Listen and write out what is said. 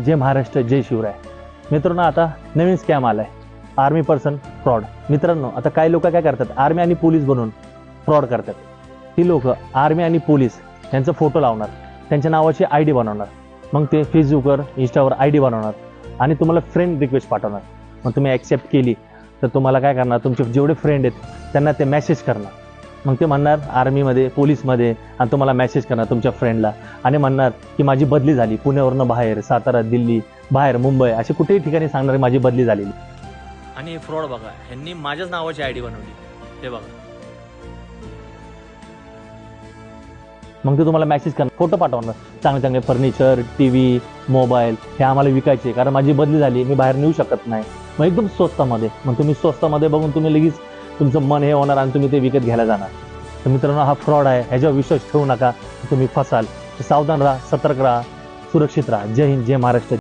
जय महाराष्ट्र, जय शिवराय. मित्रांनो, आता नवीन स्कॅम आलाय, आर्मी पर्सन फ्रॉड. मित्रांनो, आता काही लोक काय करतात, आर्मी आणि पोलीस बनवून फ्रॉड करतात. ती लोक आर्मी आणि पोलीस यांचा फोटो लावणार, त्यांच्या नावाची ID बनवणार, मग ते फेसबुकवर इंस्टावर ID बनवणार आणि तुम्हाला फ्रेंड रिक्वेस्ट पाठवणार. मग तुम्ही ॲक्सेप्ट केली तर तुम्हाला काय करणार, तुमचे जेवढे फ्रेंड आहेत त्यांना ते मेसेज करणार. मग ते म्हणणार आर्मीमध्ये पोलीसमध्ये, आणि तुम्हाला मेसेज करणार तुमच्या फ्रेंडला आणि म्हणणार की माझी बदली झाली, पुण्यावरनं बाहेर, सातारा, दिल्ली, बाहेर मुंबई, असे कुठेही ठिकाणी सांगणार माझी बदली झालेली. आणि फ्रॉड बघा, ह्यांनी माझ्याच नावाची ID बनवली, हे बघा. मग ते तुम्हाला मेसेज करणार, फोटो पाठवणार, चांगले चांगले फर्निचर, TV, मोबाईल हे आम्हाला विकायचे, कारण माझी बदली झाली, मी बाहेर नेऊ शकत नाही. मग एकदम स्वस्तामध्ये. मग तुम्ही स्वस्तामध्ये बघून तुम्ही लगेच तुमचं मन हे होणार आणि तुम्ही ते विकत घ्यायला जाणार. तर मित्रांनो, हा फ्रॉड आहे, ह्याच्यावर विश्वास ठेवू नका, तुम्ही फसाल. सावधान राहा, सतर्क राहा, सुरक्षित राहा. जय हिंद, जय महाराष्ट्र.